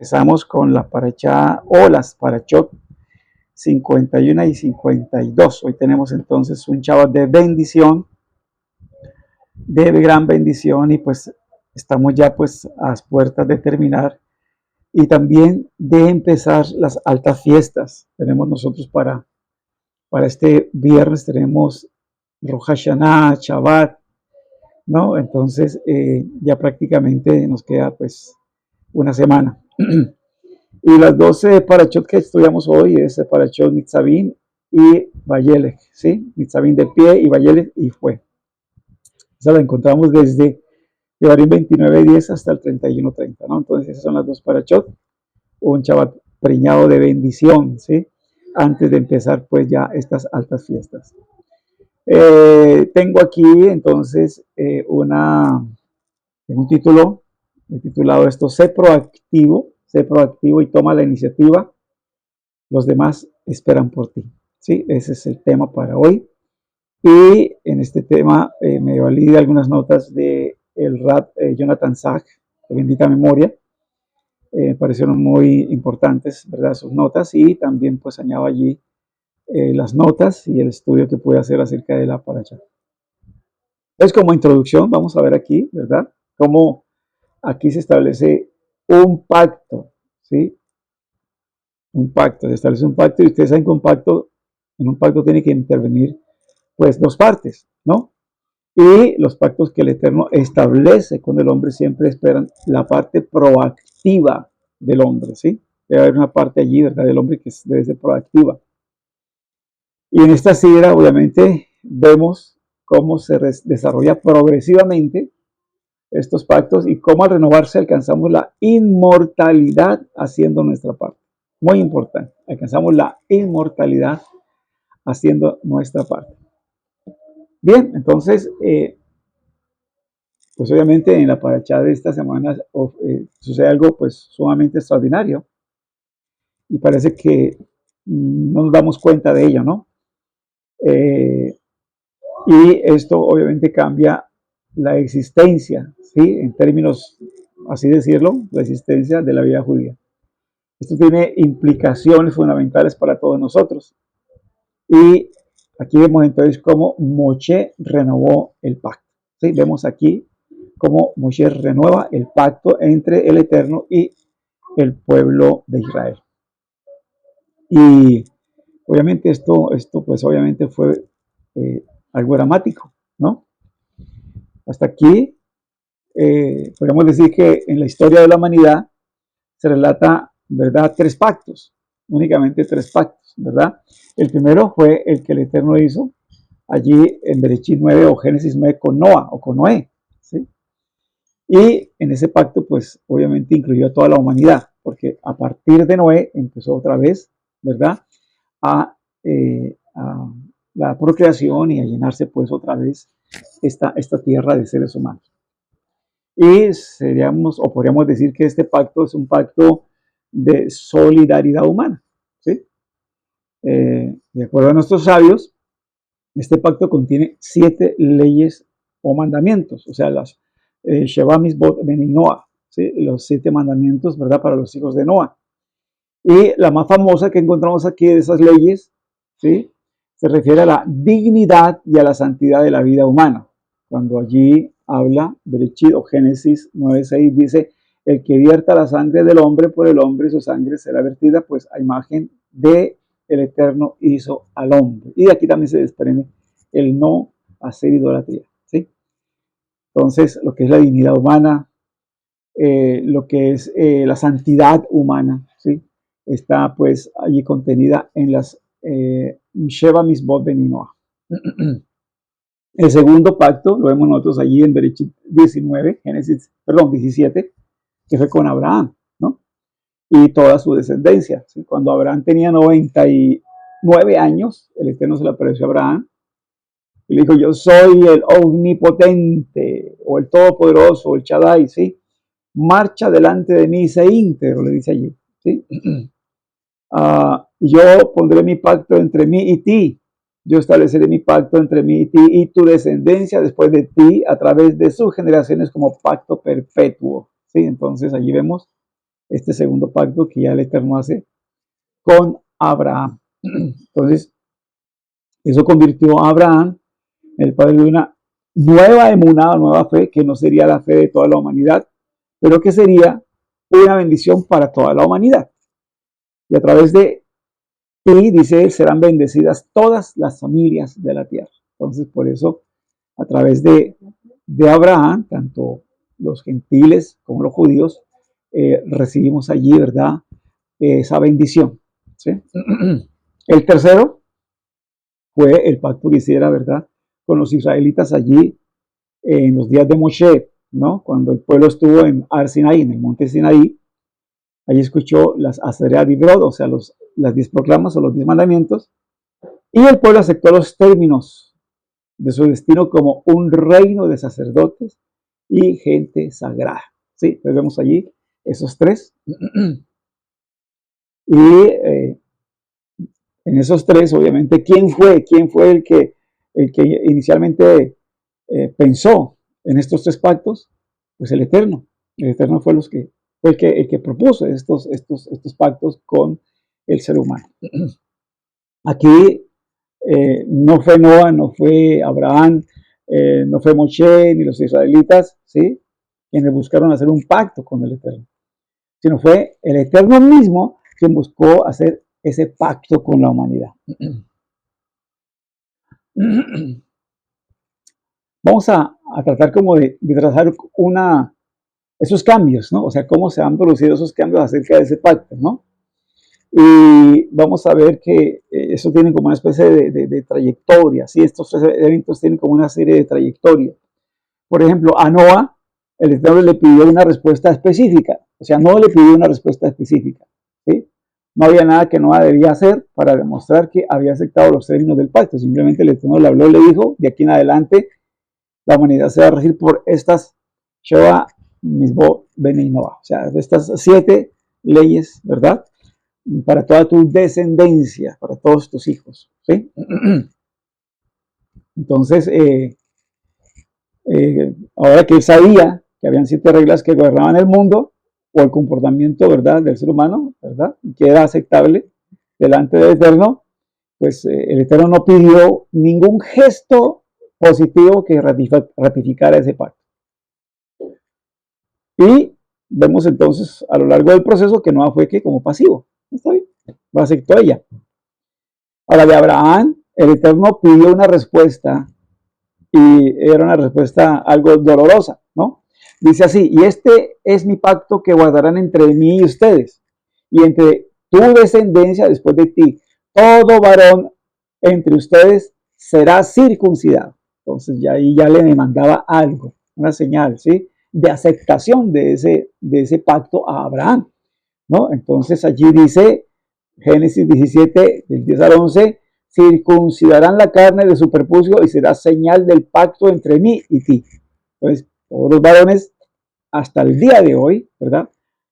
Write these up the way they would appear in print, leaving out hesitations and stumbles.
Empezamos con la parachá o las parachot 51 y 52. Hoy tenemos entonces un Shabbat de bendición, de gran bendición, y pues estamos ya pues a las puertas de terminar y también de empezar las altas fiestas. Tenemos nosotros para este viernes, tenemos Rosh Hashanah, Shabbat, ¿no? Entonces ya prácticamente nos queda pues una semana. Y las 12 parachot que estudiamos hoy es el parachot Nitzavim y Vayelech, ¿sí? Nitzavim de pie y Vayelech y fue. Esa la encontramos desde Devarim 29:10 hasta el 31:30, ¿no? Entonces esas son las dos parachot, un Shabbat preñado de bendición, ¿sí? Antes de empezar pues ya estas altas fiestas. Tengo aquí entonces un título, he titulado esto, sé proactivo y toma la iniciativa, los demás esperan por ti. ¿Sí? Ese es el tema para hoy. Y en este tema me valí de algunas notas de el Rab Jonathan Sach, de bendita memoria. Parecieron muy importantes, ¿verdad? Sus notas, y también pues añado allí las notas y el estudio que pude hacer acerca de la parasha. Entonces, como introducción, vamos a ver aquí, ¿verdad? Cómo aquí se establece un pacto, ¿sí? Un pacto, se establece un pacto, y ustedes saben que en un pacto tiene que intervenir pues dos partes, ¿no? Y los pactos que el Eterno establece con el hombre siempre esperan la parte proactiva del hombre, ¿sí? Debe haber una parte allí, ¿verdad?, del hombre que debe ser proactiva. Y en esta sidra, obviamente, vemos cómo se desarrolla progresivamente estos pactos y cómo al renovarse alcanzamos la inmortalidad haciendo nuestra parte. Muy importante, alcanzamos la inmortalidad haciendo nuestra parte. Bien, entonces, pues obviamente en la parachá de esta semana sucede algo pues sumamente extraordinario y parece que no nos damos cuenta de ello, ¿no? Y esto obviamente cambia la existencia, ¿sí? En términos, así decirlo, la existencia de la vida judía. Esto tiene implicaciones fundamentales para todos nosotros. Y aquí vemos entonces cómo Moshe renovó el pacto. ¿Sí? Vemos aquí cómo Moshe renueva el pacto entre el Eterno y el pueblo de Israel. Y obviamente esto pues obviamente fue algo dramático, ¿no? Hasta aquí podemos decir que en la historia de la humanidad se relata, ¿verdad?, tres pactos, únicamente tres pactos, ¿verdad? El primero fue el que el Eterno hizo allí en Bereshit 9 o Génesis 9 con Noah o con Noé, ¿sí? Y en ese pacto, pues obviamente incluyó a toda la humanidad, porque a partir de Noé empezó otra vez, ¿verdad?, a la procreación y a llenarse pues otra vez esta tierra de seres humanos. Y podríamos decir que este pacto es un pacto de solidaridad humana, ¿sí? De acuerdo a nuestros sabios, este pacto contiene 7 leyes o mandamientos, o sea, las Sheva Mitzvot Bnei Noah, ¿sí? Los 7 mandamientos, ¿verdad?, para los hijos de Noah. Y la más famosa que encontramos aquí de esas leyes, ¿sí?, se refiere a la dignidad y a la santidad de la vida humana. Cuando allí habla, Bereshit o Génesis 9:6 dice, el que vierta la sangre del hombre por el hombre, su sangre será vertida, pues a imagen de el Eterno hizo al hombre. Y de aquí también se desprende el no hacer idolatría, ¿sí? Entonces, lo que es la dignidad humana, lo que es la santidad humana, ¿sí?, está pues allí contenida en las Sheva Mitzvot Bnei Noah. El segundo pacto lo vemos nosotros allí en Bereshit 17, que fue con Abraham, ¿no?, y toda su descendencia, ¿sí? Cuando Abraham tenía 99 años, el Eterno se le apareció a Abraham y le dijo, yo soy el omnipotente, o el todopoderoso, o el Shaddai, ¿sí? Marcha delante de mí y sé íntegro, le dice allí, ¿sí? Yo pondré mi pacto entre mí y ti, yo estableceré mi pacto entre mí y ti y tu descendencia después de ti a través de sus generaciones como pacto perpetuo, ¿sí? Entonces allí vemos este segundo pacto que ya el Eterno hace con Abraham. Entonces, eso convirtió a Abraham en el padre de una nueva emuná, nueva fe, que no sería la fe de toda la humanidad, pero que sería una bendición para toda la humanidad. Y a través de ti, dice él, serán bendecidas todas las familias de la tierra. Entonces, por eso, a través de Abraham, tanto los gentiles como los judíos, recibimos allí, ¿verdad? Esa bendición. ¿Sí? El tercero fue el pacto que hiciera, ¿verdad? Con los israelitas allí en los días de Moshe, ¿no? Cuando el pueblo estuvo en Ar Sinaí, en el monte Sinaí, allí escuchó las Aseret Dibrod, o sea, las 10 proclamas o los 10 mandamientos, y el pueblo aceptó los términos de su destino como un reino de sacerdotes y gente sagrada. Sí, entonces vemos allí esos tres. Y en esos tres, obviamente, ¿quién fue el que inicialmente pensó en estos tres pactos? Pues el Eterno. El Eterno fue el que propuso estos pactos con el ser humano. Aquí no fue Noah, no fue Abraham, no fue Moshe ni los israelitas, ¿sí? Quienes buscaron hacer un pacto con el Eterno, sino fue el Eterno mismo quien buscó hacer ese pacto con la humanidad. Vamos a tratar como de trazar esos cambios, ¿no? O sea, cómo se han producido esos cambios acerca de ese pacto, ¿no? Y vamos a ver que eso tiene como una especie de trayectoria, ¿sí? Estos tres eventos tienen como una serie de trayectorias. Por ejemplo, a Noah, el Eterno le pidió una respuesta específica, o sea, no le pidió una respuesta específica, ¿sí? No había nada que Noah debía hacer para demostrar que había aceptado los términos del pacto, simplemente el Eterno le habló y le dijo, de aquí en adelante, la humanidad se va a regir por estas Shoah, Misbo, Bene y Noah, o sea, de estas 7 leyes, ¿verdad? Para toda tu descendencia, para todos tus hijos, ¿sí? Entonces, ahora que él sabía que habían 7 reglas que gobernaban el mundo o el comportamiento, ¿verdad?, del ser humano, ¿verdad?, y que era aceptable delante del Eterno, pues el Eterno no pidió ningún gesto positivo que ratificara ese pacto. Y vemos entonces a lo largo del proceso que Noah fue que como pasivo, está bien, lo aceptó ella. Ahora de Abraham, el Eterno pidió una respuesta y era una respuesta algo dolorosa, ¿no? Dice así, y este es mi pacto que guardarán entre mí y ustedes, y entre tu descendencia después de ti. Todo varón entre ustedes será circuncidado. Entonces ya ahí ya le demandaba algo, una señal, ¿sí? De aceptación de ese pacto a Abraham, ¿no? Entonces allí dice, Génesis 17, del 10 al 11, circuncidarán la carne de su prepucio y será señal del pacto entre mí y ti. Entonces, todos los varones, hasta el día de hoy, ¿verdad?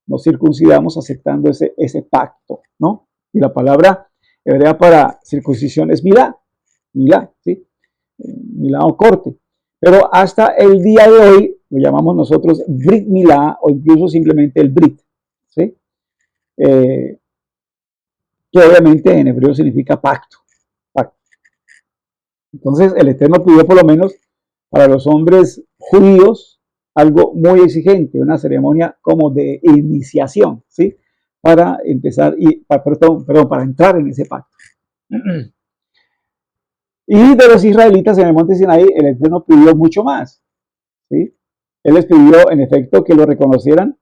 Nos circuncidamos aceptando ese pacto, ¿no? Y la palabra hebrea para circuncisión es milá, ¿sí? Milá o corte. Pero hasta el día de hoy lo llamamos nosotros Brit Milá o incluso simplemente el Brit, ¿sí? Que obviamente en hebreo significa pacto. Entonces el Eterno pidió por lo menos para los hombres judíos algo muy exigente, una ceremonia como de iniciación, ¿sí? Para empezar, para entrar en ese pacto. Y de los israelitas en el monte Sinaí, el Eterno pidió mucho más, ¿sí? Él les pidió, en efecto, que lo reconocieran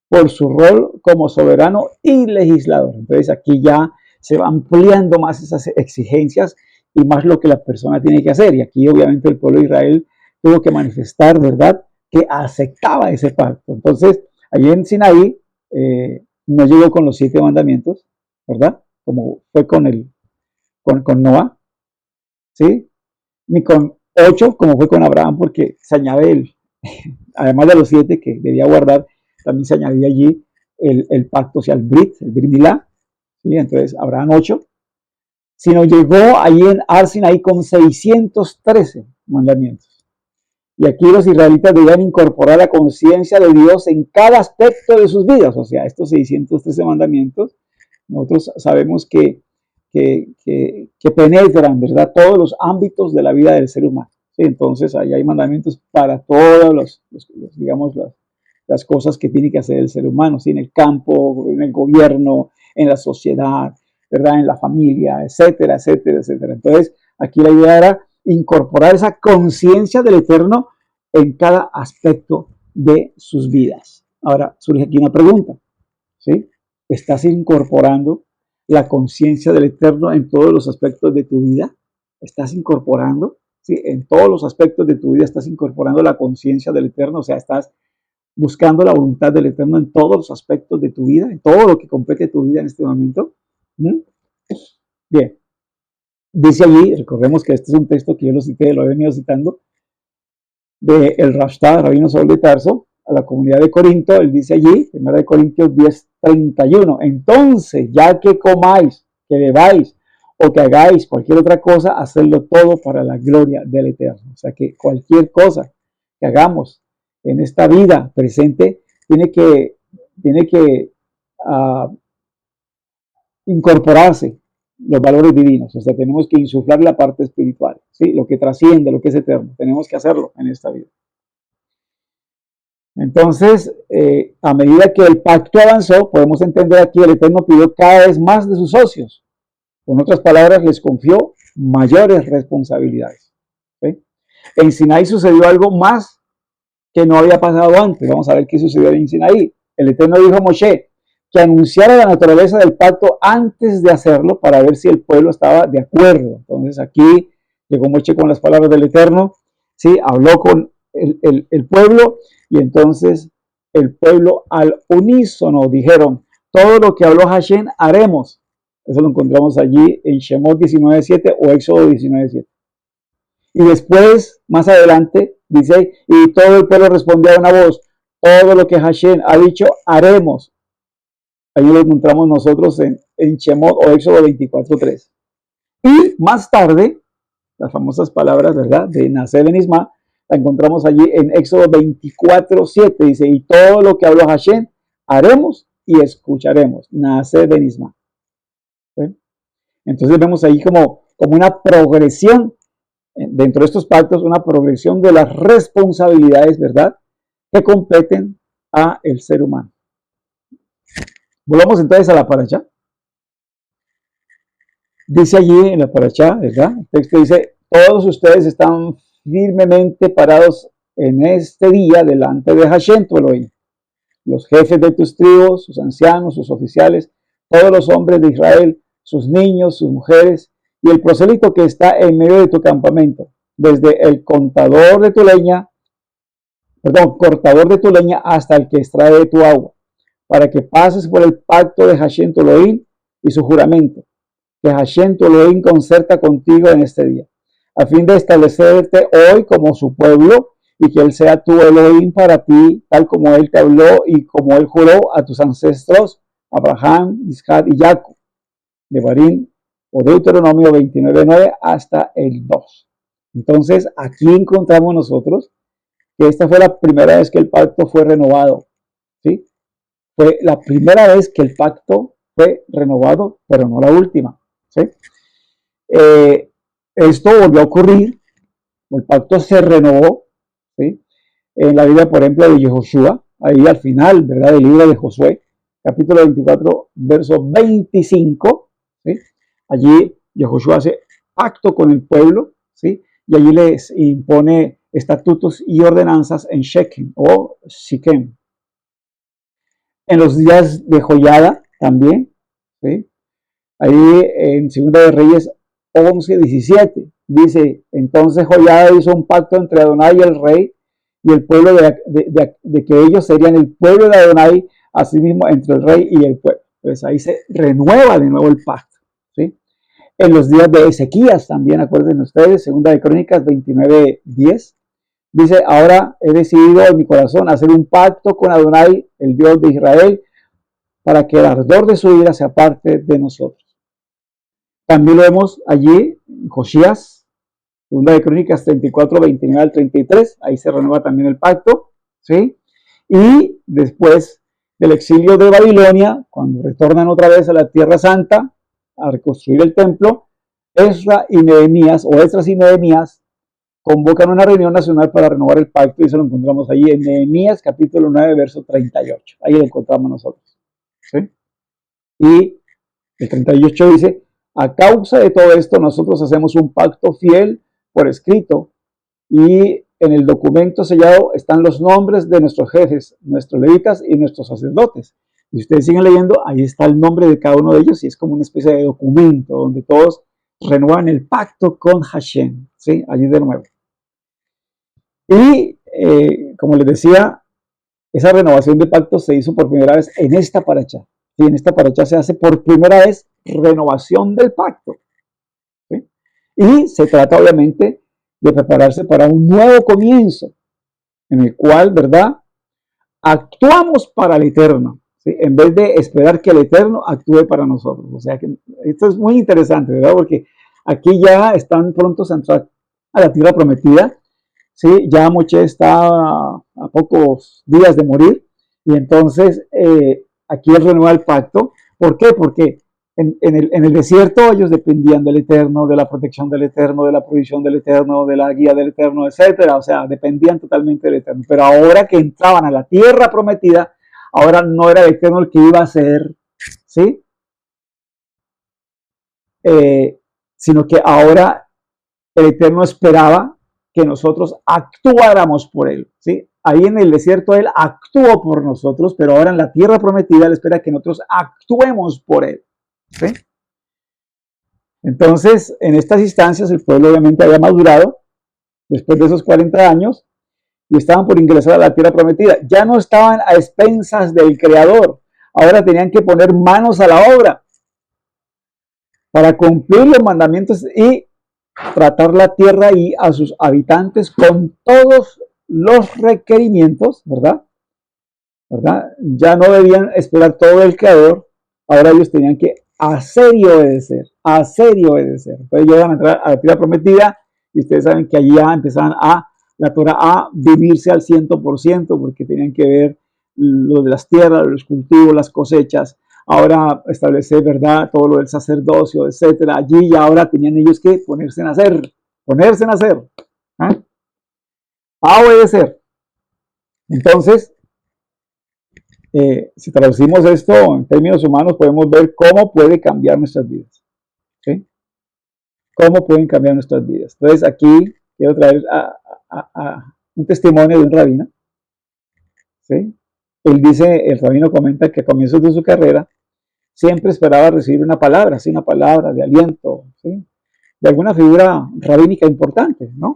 por su rol como soberano y legislador. Entonces aquí ya se va ampliando más esas exigencias y más lo que la persona tiene que hacer. Y aquí obviamente el pueblo de Israel tuvo que manifestar, ¿verdad?, que aceptaba ese pacto. Entonces, allí en Sinaí no llegó con los 7 mandamientos, ¿verdad?, como fue con Noah, ¿sí? Ni con 8, como fue con Abraham, porque se añade además de los 7 que debía guardar, también se añadía allí el pacto, o sea, el Brit Milá, ¿sí? Entonces Abraham 8, sino llegó allí en Ar Sinaí con 613 mandamientos. Y aquí los israelitas debían incorporar la conciencia de Dios en cada aspecto de sus vidas. O sea, estos 613 mandamientos, nosotros sabemos que penetran, ¿verdad?, todos los ámbitos de la vida del ser humano. ¿Sí? Entonces, ahí hay mandamientos para todos digamos, las cosas que tiene que hacer el ser humano, ¿sí? En el campo, en el gobierno, en la sociedad, ¿verdad?, en la familia, etcétera, etcétera, etcétera. Entonces, aquí la idea era incorporar esa conciencia del Eterno en cada aspecto de sus vidas. Ahora, surge aquí una pregunta, ¿sí? ¿Estás incorporando la conciencia del Eterno en todos los aspectos de tu vida? ¿Estás incorporando? ¿Sí? En todos los aspectos de tu vida estás incorporando la conciencia del Eterno, o sea, estás buscando la voluntad del Eterno en todos los aspectos de tu vida, en todo lo que compete tu vida en este momento. ¿Mm? Bien, dice allí, recordemos que este es un texto que yo lo cité, lo he venido citando, de el Rashtá, Rabino Saúl de Tarso, a la comunidad de Corinto. Él dice allí, 1 Corintios 10:31, entonces, ya que comáis, que bebáis o que hagáis cualquier otra cosa, hacedlo todo para la gloria del Eterno. O sea que cualquier cosa que hagamos en esta vida presente tiene que incorporarse los valores divinos. O sea, tenemos que insuflar la parte espiritual, ¿sí? Lo que trasciende, lo que es eterno. Tenemos que hacerlo en esta vida. Entonces, a medida que el pacto avanzó, podemos entender aquí el Eterno pidió cada vez más de sus socios. Con otras palabras, les confió mayores responsabilidades. ¿Sí? En Sinaí sucedió algo más que no había pasado antes. Vamos a ver qué sucedió en Sinaí. El Eterno dijo a Moshe que anunciara la naturaleza del pacto antes de hacerlo para ver si el pueblo estaba de acuerdo. Entonces aquí llegó Moshe con las palabras del Eterno, ¿sí? Habló con el pueblo y entonces el pueblo al unísono dijeron, todo lo que habló Hashem haremos. Eso lo encontramos allí en Shemot 19:7 o Éxodo 19:7. Y después, más adelante, dice, y todo el pueblo respondió a una voz, todo lo que Hashem ha dicho, haremos. Ahí lo encontramos nosotros en Shemot o Éxodo 24:3. Y más tarde, las famosas palabras, ¿verdad?, de Naaseh Ben-Isma, la encontramos allí en Éxodo 24:7. Dice, y todo lo que habló Hashem, haremos y escucharemos. Naaseh Ben-Isma. ¿Sí? Entonces vemos ahí como una progresión dentro de estos pactos, una progresión de las responsabilidades, ¿verdad?, que competen a el ser humano. Volvamos entonces a la paracha. Dice allí en la paracha, ¿verdad? El texto dice, todos ustedes están firmemente parados en este día delante de Hashem tu Elohim. Los jefes de tus tribus, sus ancianos, sus oficiales, todos los hombres de Israel, sus niños, sus mujeres, y el prosélito que está en medio de tu campamento, desde el cortador de tu leña hasta el que extrae tu agua, para que pases por el pacto de Hashem tu Elohim y su juramento, que Hashem tu Elohim concerta contigo en este día, a fin de establecerte hoy como su pueblo y que Él sea tu Elohim para ti, tal como Él te habló y como Él juró a tus ancestros, Abraham, Isaac y Jacob, de Barín o Deuteronomio 29:9 hasta el 2. Entonces, aquí encontramos nosotros que esta fue la primera vez que el pacto fue renovado, ¿sí? Fue la primera vez que el pacto fue renovado, pero no la última, ¿sí? Esto volvió a ocurrir, el pacto se renovó, ¿sí?, en la vida, por ejemplo, de Yehoshua, ahí al final, ¿verdad?, del libro de Josué, capítulo 24, verso 25, ¿sí? Allí Yehoshua hace pacto con el pueblo, ¿sí?, y allí les impone estatutos y ordenanzas en Shechem o Siquem. En los días de Joyada también, ¿sí? Ahí en Segunda de Reyes 11:17 dice, entonces Joyada hizo un pacto entre Adonai y el rey y el pueblo de que ellos serían el pueblo de Adonai, asimismo entre el rey y el pueblo. Entonces ahí se renueva de nuevo el pacto, ¿sí? En los días de Ezequías también, acuérdense ustedes, Segunda de Crónicas 29:10, dice, ahora he decidido en mi corazón hacer un pacto con Adonai, el Dios de Israel, para que el ardor de su ira se aparte de nosotros. También lo vemos allí en Josías, Segunda de Crónicas 34, 29 al 33, ahí se renueva también el pacto, ¿sí? Y después del exilio de Babilonia, cuando retornan otra vez a la Tierra Santa a reconstruir el templo, Esdras y Nehemías convocan una reunión nacional para renovar el pacto y eso lo encontramos ahí en Nehemías capítulo 9, verso 38. Ahí lo encontramos nosotros, ¿sí? Y el 38 dice, a causa de todo esto nosotros hacemos un pacto fiel por escrito y en el documento sellado están los nombres de nuestros jefes, nuestros levitas y nuestros sacerdotes. Y ustedes siguen leyendo, ahí está el nombre de cada uno de ellos y es como una especie de documento donde todos renuevan el pacto con Hashem, ¿sí? Allí de nuevo. Y como les decía, esa renovación de pacto se hizo por primera vez en esta paracha. ¿Sí? En esta paracha se hace por primera vez renovación del pacto. ¿Sí? Y se trata obviamente de prepararse para un nuevo comienzo, en el cual, ¿verdad? Actuamos para el Eterno, ¿sí? En vez de esperar que el Eterno actúe para nosotros. O sea que esto es muy interesante, ¿verdad? Porque aquí ya están prontos a entrar a la tierra prometida. Sí, ya Moshe está a pocos días de morir y entonces aquí él renueva el pacto. ¿Por qué? Porque en el desierto ellos dependían del Eterno, de la protección del Eterno, de la provisión del Eterno, de la guía del Eterno, etcétera. O sea, dependían totalmente del Eterno. Pero ahora que entraban a la tierra prometida, ahora no era el Eterno el que iba a hacer, ¿sí? Sino que ahora el Eterno esperaba que nosotros actuáramos por Él, ¿sí? Ahí en el desierto Él actuó por nosotros, pero ahora en la tierra prometida Él espera que nosotros actuemos por Él, ¿sí? Entonces, en estas instancias el pueblo obviamente había madurado después de esos 40 años y estaban por ingresar a la tierra prometida. Ya no estaban a expensas del Creador, ahora tenían que poner manos a la obra para cumplir los mandamientos y tratar la tierra y a sus habitantes con todos los requerimientos, ¿verdad? ¿Verdad? Ya no debían esperar todo el Creador, ahora ellos tenían que hacer y obedecer, hacer y obedecer. Entonces llegan a entrar a la tierra prometida y ustedes saben que allí ya empezaban la Torah a vivirse al 100% porque tenían que ver lo de las tierras, los cultivos, las cosechas, ahora establecer, ¿verdad? Todo lo del sacerdocio, etcétera. Allí ya ahora tenían ellos que ponerse en hacer, ¿eh? A obedecer. Entonces, si traducimos esto en términos humanos, podemos ver cómo puede cambiar nuestras vidas. ¿Sí? ¿Cómo pueden cambiar nuestras vidas? Entonces, aquí quiero traer a un testimonio de un rabino. ¿Sí? Él dice, el rabino comenta que a comienzos de su carrera siempre esperaba recibir una palabra, ¿sí? Una palabra de aliento, ¿sí? De alguna figura rabínica importante, ¿no?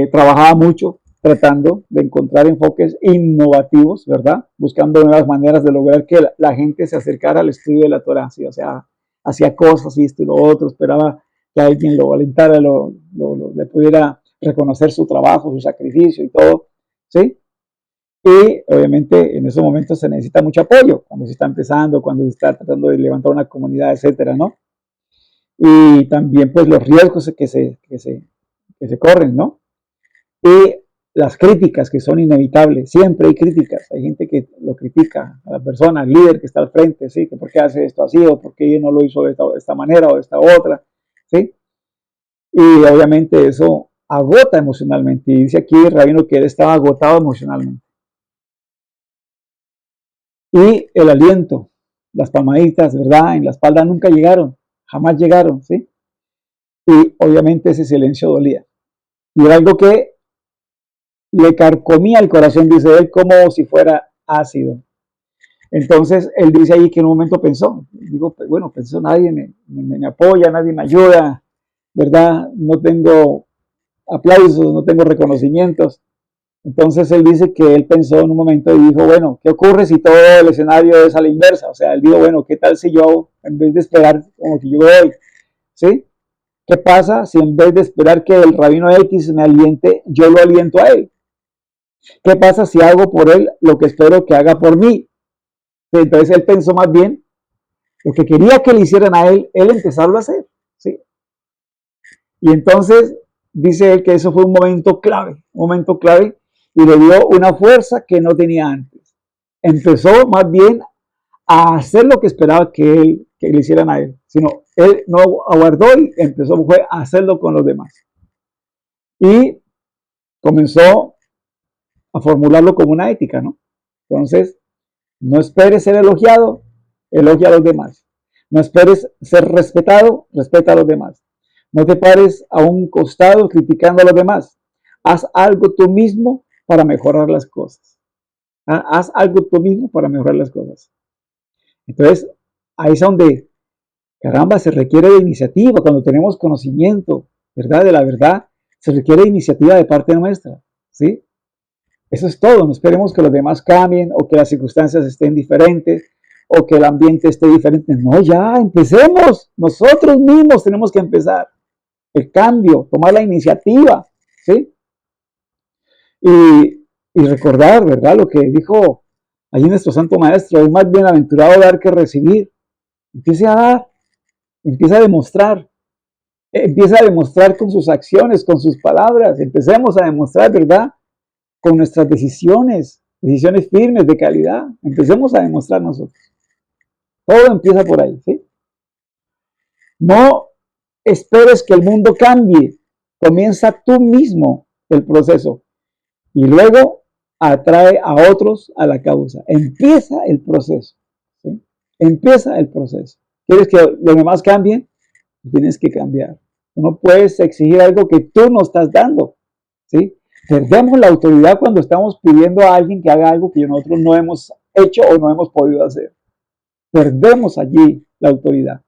Trabajaba mucho tratando de encontrar enfoques innovativos, ¿verdad? Buscando nuevas maneras de lograr que la gente se acercara al estudio de la Torah, ¿sí? O sea, hacía cosas y esto y lo otro, esperaba que alguien lo alentara, le pudiera reconocer su trabajo, su sacrificio y todo, ¿sí? Y obviamente en esos momentos se necesita mucho apoyo, cuando se está empezando, cuando se está tratando de levantar una comunidad, etcétera, ¿no? Y también pues los riesgos que se corren, ¿no? Y las críticas que son inevitables, siempre hay críticas, hay gente que lo critica a la persona, al líder que está al frente, ¿sí? Que por qué hace esto así, o por qué no lo hizo de esta manera o de esta otra, ¿sí? Y obviamente eso agota emocionalmente, y dice aquí el rabino que él estaba agotado emocionalmente. Y el aliento, las palmaditas, ¿verdad? En la espalda nunca llegaron, jamás llegaron, ¿sí? Y obviamente ese silencio dolía. Y era algo que le carcomía el corazón, dice él, como si fuera ácido. Entonces, él dice ahí que en un momento pensó, digo, bueno, pensó, nadie me apoya, nadie me ayuda, ¿verdad? No tengo aplausos, no tengo reconocimientos. Entonces, él dice que él pensó en un momento y dijo, bueno, ¿qué ocurre si todo el escenario es a la inversa? O sea, él dijo, bueno, ¿qué tal si yo, en vez de esperar como que yo doy, ¿sí? ¿Qué pasa si en vez de esperar que el rabino X me aliente, yo lo aliento a él? ¿Qué pasa si hago por él lo que espero que haga por mí? Entonces él pensó más bien lo que quería que le hicieran a él, él empezarlo a hacer, ¿sí? Y entonces dice él que eso fue un momento clave, y le dio una fuerza que no tenía antes. Empezó más bien a hacer lo que esperaba que le hicieran a él, sino él no aguardó y empezó fue a hacerlo con los demás. Y comenzó a formularlo como una ética, ¿no? Entonces, no esperes ser elogiado, elogia a los demás. No esperes ser respetado, respeta a los demás. No te pares a un costado criticando a los demás. Haz algo tú mismo para mejorar las cosas. Haz algo tú mismo para mejorar las cosas. Entonces, ahí es donde, caramba, se requiere de iniciativa. Cuando tenemos conocimiento, ¿verdad? De la verdad, se requiere de iniciativa de parte nuestra, ¿sí? Eso es todo. No esperemos que los demás cambien o que las circunstancias estén diferentes o que el ambiente esté diferente. No, ya, empecemos. Nosotros mismos tenemos que empezar el cambio, tomar la iniciativa, ¿sí? Y recordar, ¿verdad? Lo que dijo allí nuestro Santo Maestro, es más bienaventurado dar que recibir. Empiece a dar, empieza a demostrar con sus acciones, con sus palabras. Empecemos a demostrar, ¿verdad? Con nuestras decisiones firmes, de calidad. Empecemos a demostrar nosotros. Todo empieza por ahí, ¿sí? No esperes que el mundo cambie. Comienza tú mismo el proceso y luego atrae a otros a la causa. Empieza el proceso, ¿sí? Empieza el proceso. ¿Quieres que los demás cambien? Tienes que cambiar. No puedes exigir algo que tú no estás dando, ¿sí? Perdemos la autoridad cuando estamos pidiendo a alguien que haga algo que nosotros no hemos hecho o no hemos podido hacer. Perdemos allí la autoridad.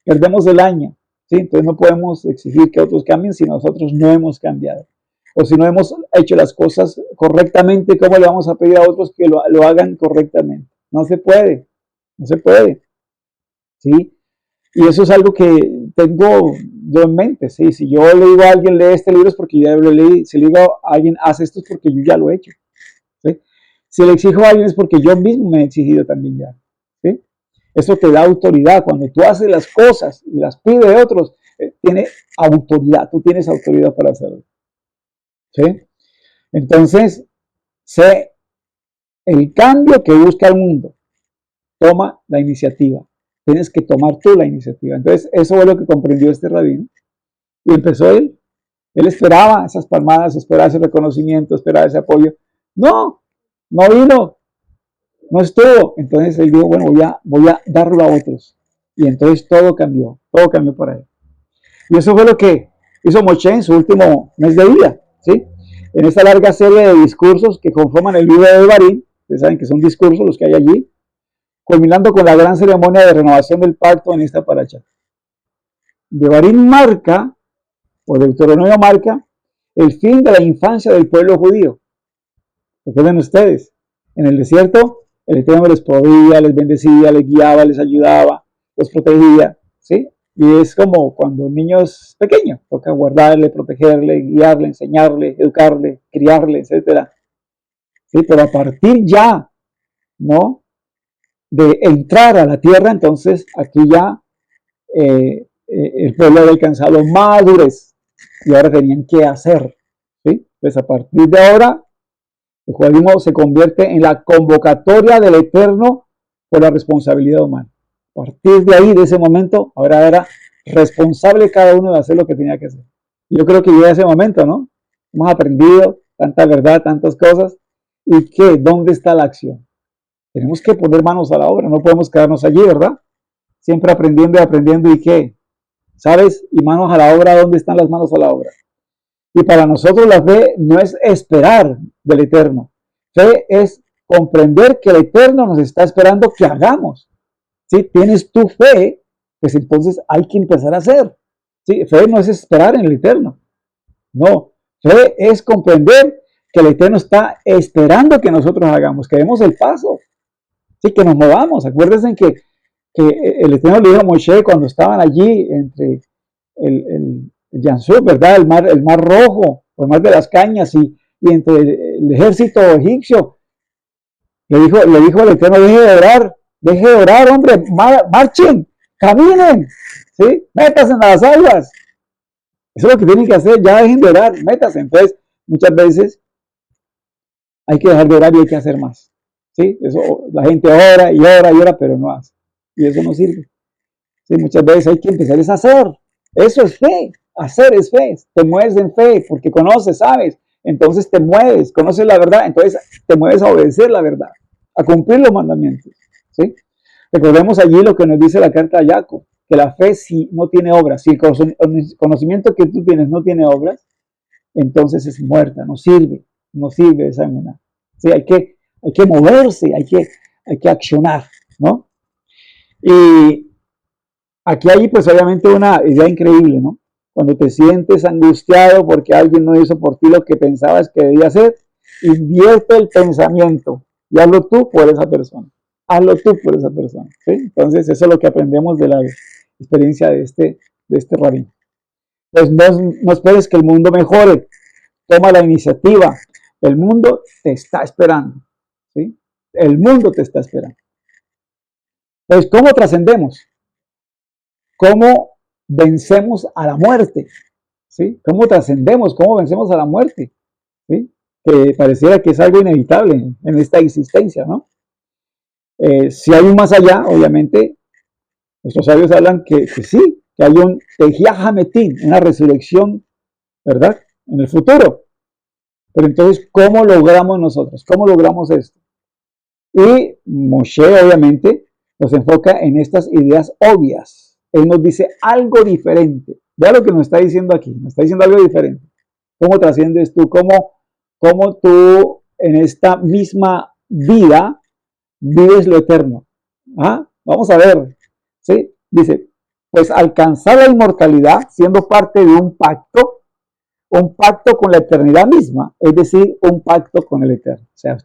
Perdemos el año, ¿sí? Entonces no podemos exigir que otros cambien si nosotros no hemos cambiado. O si no hemos hecho las cosas correctamente, ¿cómo le vamos a pedir a otros que lo hagan correctamente? No se puede, no se puede, ¿sí? Y eso es algo que tengo yo en mente, ¿sí? Si yo le digo a alguien, lee este libro es porque yo ya lo leí. Si le digo a alguien, haz esto es porque yo ya lo he hecho, ¿sí? Si le exijo a alguien es porque yo mismo me he exigido también ya, ¿sí? Eso te da autoridad. Cuando tú haces las cosas y las pides de otros, tiene autoridad. Tú tienes autoridad para hacerlo, ¿sí? Entonces, sé el cambio que busca el mundo. Toma la iniciativa. Tienes que tomar tú la iniciativa. Entonces, eso fue lo que comprendió este rabino. Y empezó él. Él esperaba esas palmadas, esperaba ese reconocimiento, esperaba ese apoyo. No, no vino, no estuvo. Entonces él dijo, bueno, voy a darlo a otros. Y entonces todo cambió para él. Y eso fue lo que hizo Moshe en su último mes de vida, ¿sí? En esta larga serie de discursos que conforman el libro de Devarim, ustedes saben que son discursos los que hay allí, culminando con la gran ceremonia de renovación del pacto en esta paracha. Devarim marca, o Deuteronomio marca, el fin de la infancia del pueblo judío. Recuerden ustedes, en el desierto, el Eterno les proveía, les bendecía, les guiaba, les ayudaba, los protegía, ¿sí? Y es como cuando un niño es pequeño, toca guardarle, protegerle, guiarle, enseñarle, educarle, criarle, etc. ¿Sí? Pero a partir ya, ¿no?, de entrar a la tierra, entonces aquí ya el pueblo había alcanzado madurez y ahora tenían que hacer, ¿sí? Pues a partir de ahora el judaísmo se convierte en la convocatoria del Eterno por la responsabilidad humana. A partir de ahí, de ese momento, ahora era responsable cada uno de hacer lo que tenía que hacer. Yo creo que llega ese momento, ¿no? Hemos aprendido tanta verdad, tantas cosas. ¿Y qué? ¿Dónde está la acción? Tenemos que poner manos a la obra, no podemos quedarnos allí, ¿verdad? Siempre aprendiendo y aprendiendo. ¿Y qué? ¿Sabes? Y manos a la obra, ¿dónde están las manos a la obra? Y para nosotros la fe no es esperar del Eterno. Fe es comprender que el Eterno nos está esperando que hagamos. ¿Sí? Tienes tu fe, pues entonces hay que empezar a hacer. ¿Sí? Fe no es esperar en el Eterno. No. Fe es comprender que el Eterno está esperando que nosotros hagamos, que demos el paso. ¿Sí? Que nos movamos. Acuérdense que el Eterno le dijo a Moshe cuando estaban allí entre el Yansú, ¿verdad? El mar rojo, el mar de las cañas y entre el ejército egipcio. Le dijo al Eterno, deje de orar, hombre, marchen, caminen, ¿sí? Métanse en las aguas. Eso es lo que tienen que hacer, ya dejen de orar, métase. Entonces, muchas veces hay que dejar de orar y hay que hacer más. ¿Sí? Eso, la gente ora y ora y ora, pero no hace. Y eso no sirve. ¿Sí? Muchas veces hay que empezar a hacer. Eso es fe. Hacer es fe. Te mueves en fe porque conoces, sabes. Entonces te mueves, conoces la verdad. Entonces te mueves a obedecer la verdad, a cumplir los mandamientos. ¿Sí? Recordemos allí lo que nos dice la carta a Jacob, que la fe si no tiene obras, si el conocimiento que tú tienes no tiene obras, entonces es muerta, no sirve esa emuná. Sí, hay que moverse, hay que accionar, ¿no? Y aquí hay pues obviamente una idea increíble, ¿no? Cuando te sientes angustiado porque alguien no hizo por ti lo que pensabas que debía hacer, invierte el pensamiento y hazlo tú por esa persona. Hazlo tú por esa persona. ¿Sí? Entonces eso es lo que aprendemos de la experiencia de este rabino. Entonces no esperes que el mundo mejore. Toma la iniciativa. El mundo te está esperando. ¿Sí? El mundo te está esperando. Entonces, ¿cómo trascendemos? ¿Cómo vencemos a la muerte? ¿Sí? ¿Cómo trascendemos? ¿Cómo vencemos a la muerte? ¿Sí? Que pareciera que es algo inevitable en esta existencia, ¿no? Si hay un más allá, obviamente, nuestros sabios hablan que sí, que hay un Tejiahametín, una resurrección, ¿verdad? En el futuro. Pero entonces, ¿cómo logramos nosotros? ¿Cómo logramos esto? Y Moshe, obviamente, nos enfoca en estas ideas obvias. Él nos dice algo diferente. Vea lo que nos está diciendo aquí. Nos está diciendo algo diferente. ¿Cómo trasciendes tú? ¿Cómo tú en esta misma vida vives lo eterno? ¿Ah? Vamos a ver. ¿Sí? Dice, pues alcanzar la inmortalidad siendo parte de un pacto con la eternidad misma, es decir, un pacto con el eterno. O sea,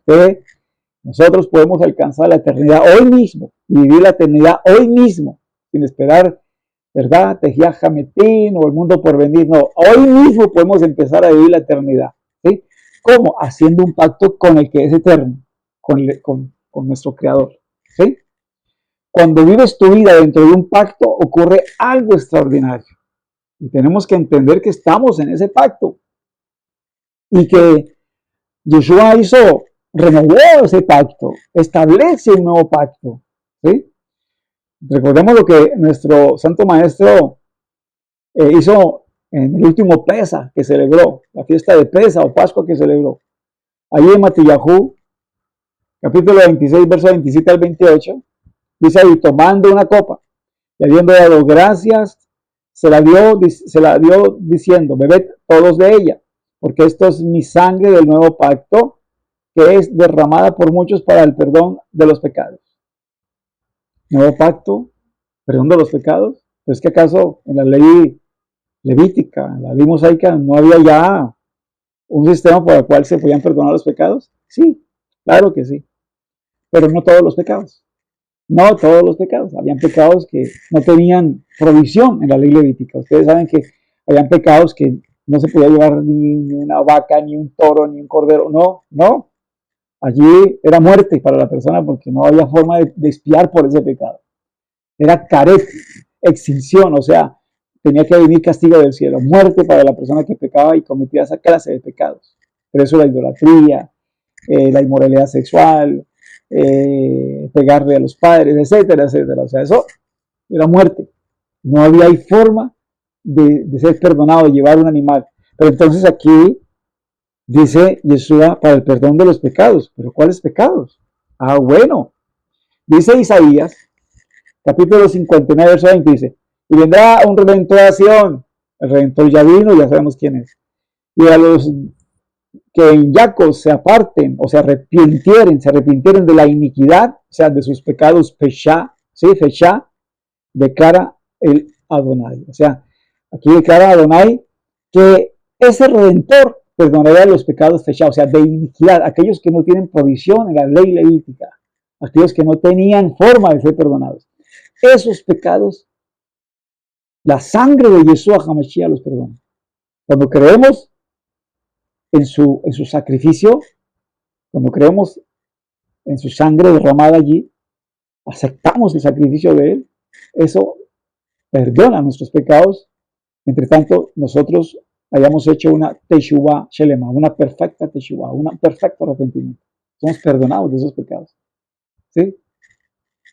nosotros podemos alcanzar la eternidad hoy mismo y vivir la eternidad hoy mismo, sin esperar, ¿verdad? Tejía Jametín o el mundo por venir. No, hoy mismo podemos empezar a vivir la eternidad. ¿Sí? ¿Cómo? Haciendo un pacto con el que es eterno, con nuestro Creador. ¿Sí? Cuando vives tu vida dentro de un pacto, ocurre algo extraordinario. Y tenemos que entender que estamos en ese pacto y que Yeshua renovó ese pacto, establece un nuevo pacto. ¿Sí? Recordemos lo que nuestro Santo Maestro hizo en el último Pesa que celebró, la fiesta de Pesa o Pascua que celebró. Allí en Matillahu, capítulo 26, verso 27 al 28, dice ahí, tomando una copa y habiendo dado gracias, se la dio diciendo, bebed todos de ella, porque esto es mi sangre del nuevo pacto, que es derramada por muchos para el perdón de los pecados. Nuevo pacto, perdón de los pecados. ¿Es que acaso en la ley levítica, en la ley mosaica, no había ya un sistema por el cual se podían perdonar los pecados? Sí, claro que sí, pero no todos los pecados. No todos los pecados. Habían pecados que no tenían provisión en la ley levítica. Ustedes saben que habían pecados que no se podía llevar ni una vaca, ni un toro, ni un cordero. No, no. Allí era muerte para la persona porque no había forma de expiar por ese pecado. Era caret, extinción, o sea, tenía que venir castigo del cielo, muerte para la persona que pecaba y cometía esa clase de pecados. Pero eso la idolatría, la inmoralidad sexual, pegarle a los padres, etcétera, etcétera. O sea, eso era muerte. No había forma de ser perdonado, de llevar un animal. Pero entonces aquí dice Yeshua para el perdón de los pecados. ¿Pero cuáles pecados? Ah, bueno. Dice Isaías, capítulo 59, verso 20, dice, y vendrá un redentor de Sion. El redentor ya vino, ya sabemos quién es. Y a los que en Jacob se aparten o se arrepintieren de la iniquidad, o sea, de sus pecados, Pesha, ¿sí? Pesha, declara el Adonai. O sea, aquí declara Adonai que ese redentor perdonará los pecados Pesha, o sea, de iniquidad, aquellos que no tienen provisión en la ley levítica, aquellos que no tenían forma de ser perdonados. Esos pecados, la sangre de Yeshua HaMashiach los perdona. Cuando creemos en su sacrificio, cuando creemos en su sangre derramada allí, aceptamos el sacrificio de Él, eso perdona nuestros pecados entre tanto nosotros hayamos hecho una teshuvah shelema, una perfecta teshuvah, un perfecto arrepentimiento. Somos perdonados de esos pecados, ¿sí?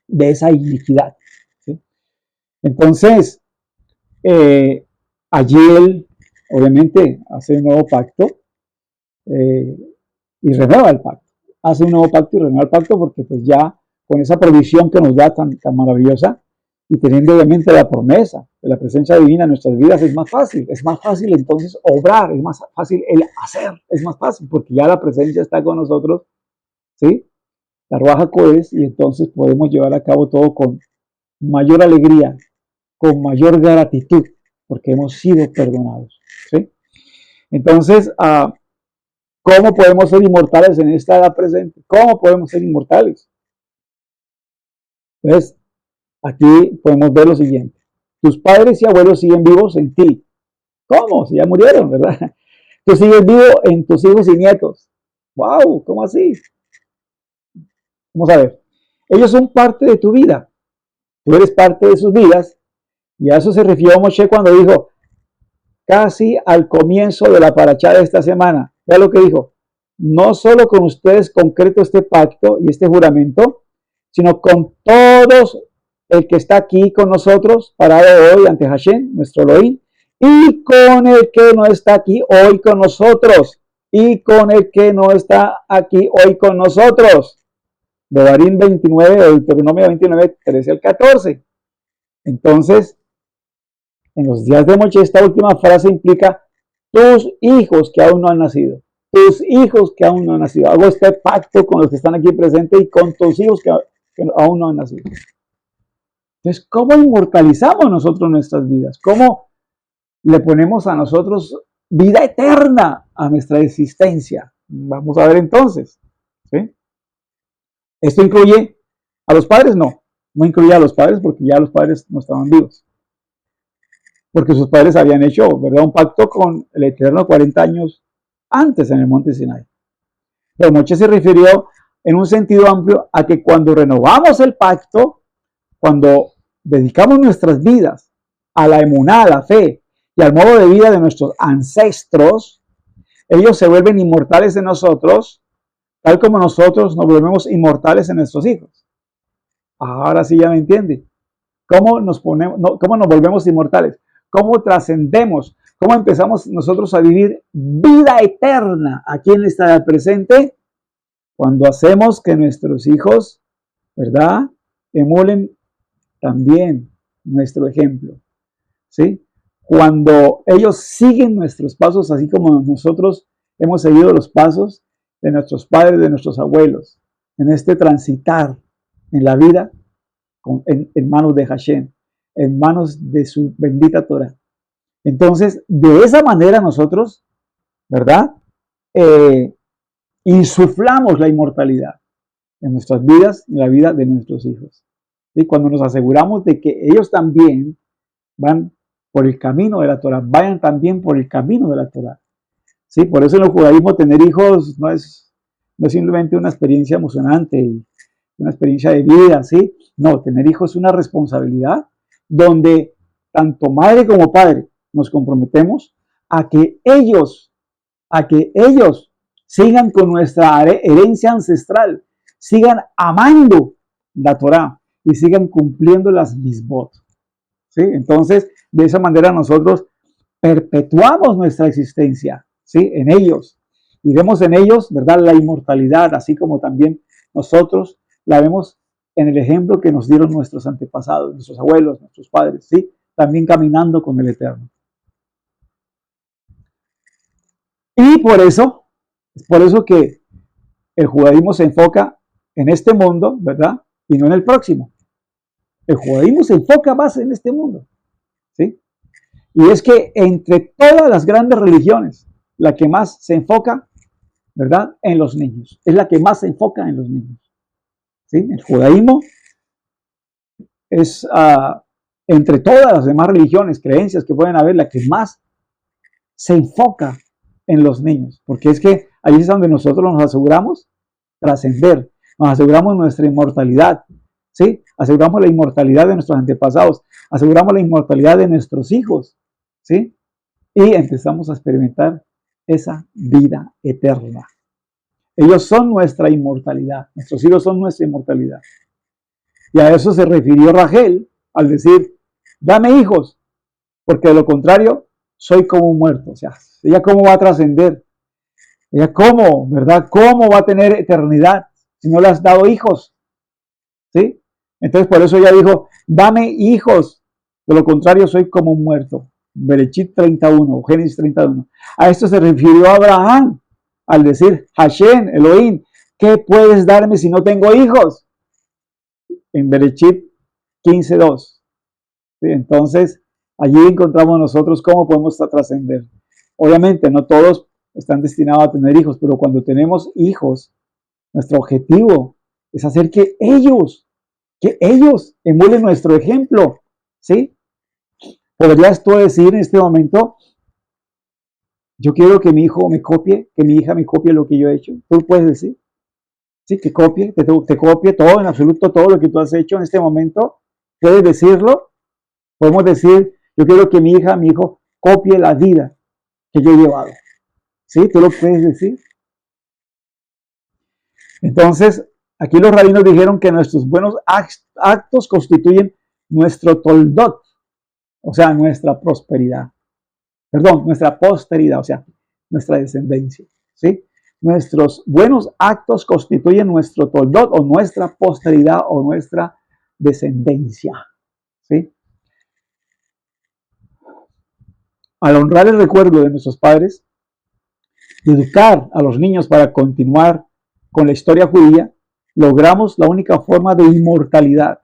De esa iniquidad, ¿sí? Entonces, allí él, obviamente, hace un nuevo pacto y renueva el pacto. Hace un nuevo pacto y renueva el pacto porque pues ya con esa provisión que nos da tan maravillosa y teniendo obviamente la promesa de la presencia divina en nuestras vidas es más fácil entonces obrar, es más fácil el hacer, es más fácil porque ya la presencia está con nosotros, ¿sí? La Ruaj HaKodesh, y entonces podemos llevar a cabo todo con mayor alegría, con mayor gratitud, porque hemos sido perdonados, ¿sí? Entonces, ¿cómo podemos ser inmortales en esta edad presente? ¿Cómo podemos ser inmortales? Entonces, aquí podemos ver lo siguiente. Tus padres y abuelos siguen vivos en ti. ¿Cómo? Si ya murieron, ¿verdad? Tú sigues vivo en tus hijos y nietos. ¡Wow! ¿Cómo así? Vamos a ver. Ellos son parte de tu vida. Tú eres parte de sus vidas. Y a eso se refirió Moshe cuando dijo, casi al comienzo de la parachá de esta semana. Vea lo que dijo. No solo con ustedes concreto este pacto y este juramento, sino con todos el que está aquí con nosotros, parado hoy ante Hashem, nuestro Elohim, y con el que no está aquí hoy con nosotros, y con el que no está aquí hoy con nosotros. Devarim 29, Deuteronomio 29, 13 al 14. Entonces, en los días de Moshe, esta última frase implica tus hijos que aún no han nacido. Tus hijos que aún no han nacido. Hago este pacto con los que están aquí presentes y con tus hijos que aún no han nacido. Entonces, ¿cómo inmortalizamos nosotros nuestras vidas? ¿Cómo le ponemos a nosotros vida eterna a nuestra existencia? Vamos a ver entonces, ¿sí? ¿Esto incluye a los padres? No, no incluye a los padres porque ya los padres no estaban vivos. Porque sus padres habían hecho, ¿verdad?, un pacto con el Eterno 40 años antes en el monte Sinai. Pero Moshe se refirió en un sentido amplio a que cuando renovamos el pacto, cuando dedicamos nuestras vidas a la emuná, a la fe y al modo de vida de nuestros ancestros, ellos se vuelven inmortales en nosotros, tal como nosotros nos volvemos inmortales en nuestros hijos. Ahora sí ya me entiende. ¿Cómo nos volvemos inmortales? ¿Cómo trascendemos? ¿Cómo empezamos nosotros a vivir vida eterna aquí en esta edad presente? Cuando hacemos que nuestros hijos, ¿verdad?, emulen también nuestro ejemplo, ¿sí? Cuando ellos siguen nuestros pasos, así como nosotros hemos seguido los pasos de nuestros padres, de nuestros abuelos, en este transitar en la vida en manos de Hashem, en manos de su bendita Torah. Entonces, de esa manera nosotros, ¿verdad?, insuflamos la inmortalidad en nuestras vidas y en la vida de nuestros hijos. Y cuando nos aseguramos de que ellos también van por el camino de la Torah, vayan también por el camino de la Torah. ¿Sí? Por eso en el judaísmo tener hijos no es simplemente una experiencia emocionante y una experiencia de vida, ¿sí? No, tener hijos es una responsabilidad donde tanto madre como padre nos comprometemos a que ellos sigan con nuestra herencia ancestral, sigan amando la Torah y sigan cumpliendo las misbot, ¿sí? Entonces, de esa manera nosotros perpetuamos nuestra existencia, ¿sí?, en ellos, y vemos en ellos, ¿verdad?, la inmortalidad, así como también nosotros la vemos en el ejemplo que nos dieron nuestros antepasados, nuestros abuelos, nuestros padres, ¿sí?, también caminando con el Eterno. Y es por eso que el judaísmo se enfoca en este mundo, ¿verdad?, y no en el próximo. El judaísmo se enfoca más en este mundo, ¿sí? Y es que entre todas las grandes religiones, la que más se enfoca, ¿verdad?, en los niños. Es la que más se enfoca en los niños, ¿sí? El judaísmo es, entre todas las demás religiones, creencias que pueden haber, la que más se enfoca en los niños. Porque es que ahí es donde nosotros nos aseguramos trascender, nos aseguramos nuestra inmortalidad, ¿sí? Aseguramos la inmortalidad de nuestros antepasados, aseguramos la inmortalidad de nuestros hijos, ¿sí? Y empezamos a experimentar esa vida eterna. Ellos son nuestra inmortalidad, nuestros hijos son nuestra inmortalidad. Y a eso se refirió Rachel al decir, dame hijos, porque de lo contrario soy como un muerto. O sea, ella cómo va a trascender, ella cómo, ¿verdad? ¿Cómo va a tener eternidad si no le has dado hijos? ¿Sí? Entonces por eso ella dijo, dame hijos, de lo contrario soy como un muerto. Berechit 31, Génesis 31. A esto se refirió Abraham al decir, Hashem, Elohim, ¿qué puedes darme si no tengo hijos? En Berechit 15:2. ¿Sí? Entonces, allí encontramos nosotros cómo podemos trascender. Obviamente, no todos están destinados a tener hijos, pero cuando tenemos hijos, nuestro objetivo es hacer que ellos emulen nuestro ejemplo. ¿Sí? ¿Podrías tú decir en este momento, yo quiero que mi hijo me copie, que mi hija me copie lo que yo he hecho? ¿Tú puedes decir? Sí, que copie, te copie todo, en absoluto todo lo que tú has hecho en este momento. ¿Puedes decirlo? Podemos decir, yo quiero que mi hija, mi hijo, copie la vida que yo he llevado. ¿Sí? ¿Tú lo puedes decir? Entonces, aquí los rabinos dijeron que nuestros buenos actos constituyen nuestro toldot, o sea, nuestra prosperidad. Perdón, nuestra posteridad, o sea, nuestra descendencia. ¿Sí? Nuestros buenos actos constituyen nuestro toldot o nuestra posteridad o nuestra descendencia. ¿Sí? Al honrar el recuerdo de nuestros padres, educar a los niños para continuar con la historia judía, logramos la única forma de inmortalidad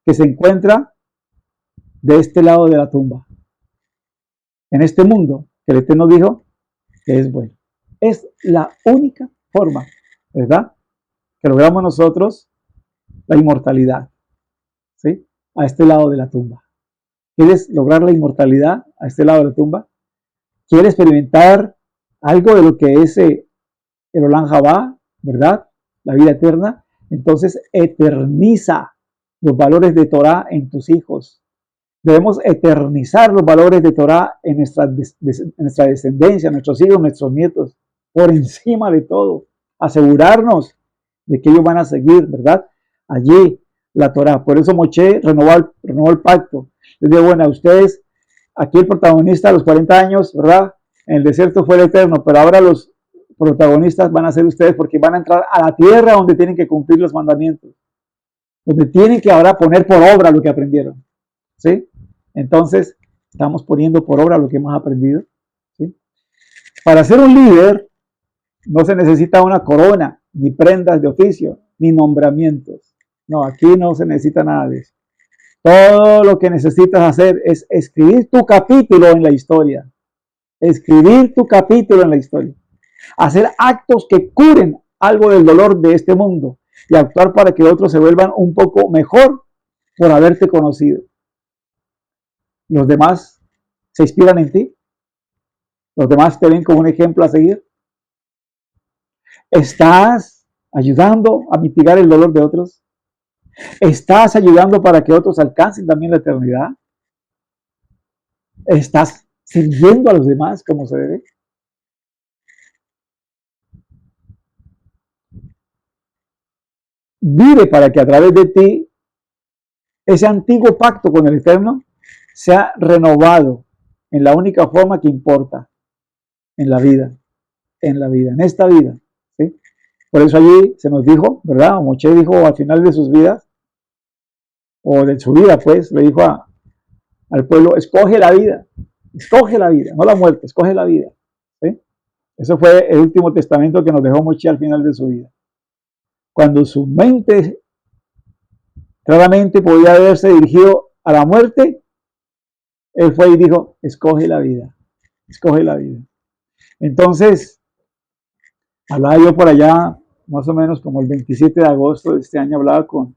que se encuentra de este lado de la tumba. En este mundo que el Eterno dijo que es bueno. Es la única forma, ¿verdad? Que logramos nosotros la inmortalidad, ¿sí? A este lado de la tumba. ¿Quieres lograr la inmortalidad a este lado de la tumba? ¿Quieres experimentar algo de lo que es el Olam Jabá, ¿verdad? La vida eterna. Entonces eterniza los valores de Torah en tus hijos. Debemos eternizar los valores de Torah en nuestra descendencia, nuestros hijos, nuestros nietos, por encima de todo. Asegurarnos de que ellos van a seguir, ¿verdad? Allí la Torah. Por eso Moshe renovó el pacto. Les digo, bueno, a ustedes, aquí el protagonista a los 40 años, ¿verdad? En el desierto fue el Eterno, pero ahora los protagonistas van a ser ustedes porque van a entrar a la tierra donde tienen que cumplir los mandamientos, donde tienen que ahora poner por obra lo que aprendieron. ¿Sí? Entonces, estamos poniendo por obra lo que hemos aprendido. ¿Sí? Para ser un líder, no se necesita una corona, ni prendas de oficio, ni nombramientos. No, aquí no se necesita nada de eso. Todo lo que necesitas hacer es escribir tu capítulo en la historia. Escribir tu capítulo en la historia. Hacer actos que curen algo del dolor de este mundo y actuar para que otros se vuelvan un poco mejor por haberte conocido. Los demás se inspiran en ti. Los demás te ven como un ejemplo a seguir. ¿Estás ayudando a mitigar el dolor de otros? ¿Estás ayudando para que otros alcancen también la eternidad? ¿Estás sirviendo a los demás como se debe? Vive para que a través de ti ese antiguo pacto con el Eterno sea renovado en la única forma que importa, en la vida, en esta vida. ¿Sí? Por eso allí se nos dijo, ¿verdad? Moshe dijo al final de sus vidas, o de su vida, pues, le dijo al pueblo, escoge la vida, no la muerte, escoge la vida. ¿Sí? Eso fue el último testamento que nos dejó Moshe al final de su vida. Cuando su mente claramente podía haberse dirigido a la muerte, él fue y dijo, escoge la vida, escoge la vida. Entonces, hablaba yo por allá, más o menos como el 27 de agosto de este año, hablaba con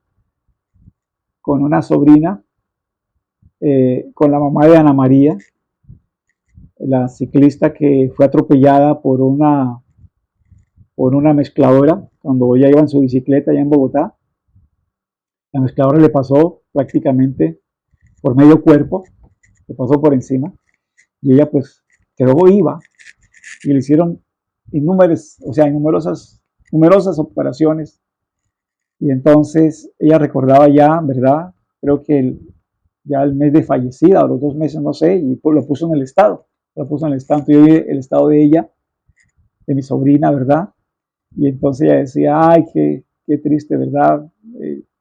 una sobrina, con la mamá de Ana María, la ciclista que fue atropellada por una mezcladora cuando ella iba en su bicicleta allá en Bogotá. La mezcladora le pasó prácticamente por medio cuerpo, le pasó por encima. y ella pues quedó viva y le hicieron numerosas operaciones. Y entonces ella recordaba ya, ¿verdad? Creo que ya el mes de fallecida o los 2 meses, no sé, y pues lo puso en el estado. Lo puso en el estado. Entonces yo vi el estado de ella, de mi sobrina, ¿verdad? Y entonces ella decía, ay, qué triste, ¿verdad?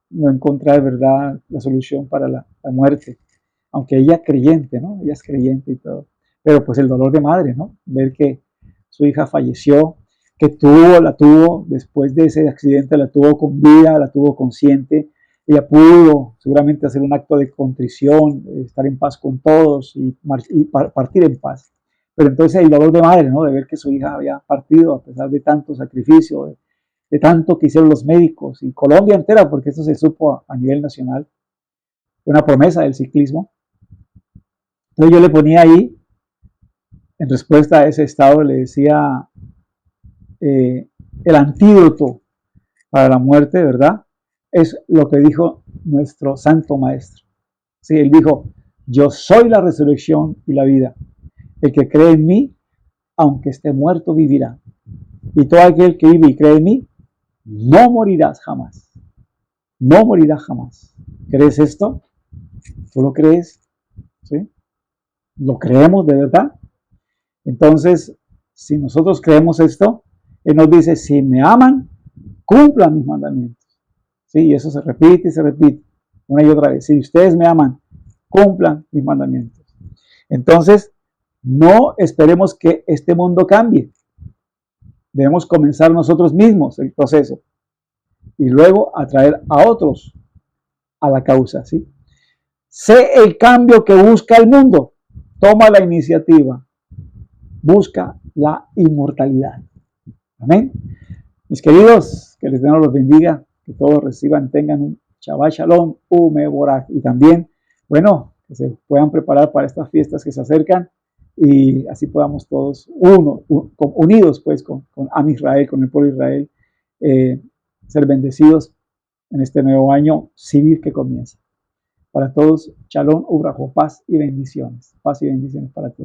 No encontrar, ¿verdad? La solución para la muerte. Aunque ella es creyente, ¿no? Ella es creyente y todo. Pero pues el dolor de madre, ¿no? Ver que su hija falleció, que la tuvo después de ese accidente, la tuvo con vida, la tuvo consciente. Ella pudo seguramente hacer un acto de contrición, estar en paz con todos y partir en paz. Pero entonces el dolor de madre, ¿no? De ver que su hija había partido a pesar de tanto sacrificio, de tanto que hicieron los médicos y Colombia entera, porque esto se supo a nivel nacional, una promesa del ciclismo. Entonces yo le ponía ahí, en respuesta a ese estado, le decía el antídoto para la muerte, ¿verdad? Es lo que dijo nuestro santo maestro. Sí, él dijo, yo soy la resurrección y la vida. El que cree en mí, aunque esté muerto, vivirá. Y todo aquel que vive y cree en mí, no morirás jamás. No morirás jamás. ¿Crees esto? ¿Tú lo crees? ¿Sí? ¿Lo creemos de verdad? Entonces, si nosotros creemos esto, Él nos dice, si me aman, cumplan mis mandamientos. ¿Sí? Y eso se repite y se repite una y otra vez. Si ustedes me aman, cumplan mis mandamientos. Entonces, no esperemos que este mundo cambie. Debemos comenzar nosotros mismos el proceso y luego atraer a otros a la causa. ¿Sí? Sé el cambio que busca el mundo. Toma la iniciativa. Busca la inmortalidad. Amén. Mis queridos, que el Señor los bendiga, que todos reciban, tengan un Shabbat Shalom, Umeborach. Y también, bueno, que se puedan preparar para estas fiestas que se acercan y así podamos todos unidos pues con Am Israel, con el pueblo de Israel, ser bendecidos en este nuevo año civil que comienza. Para todos, Shalom, Ubrajo, paz y bendiciones. Paz y bendiciones para todos.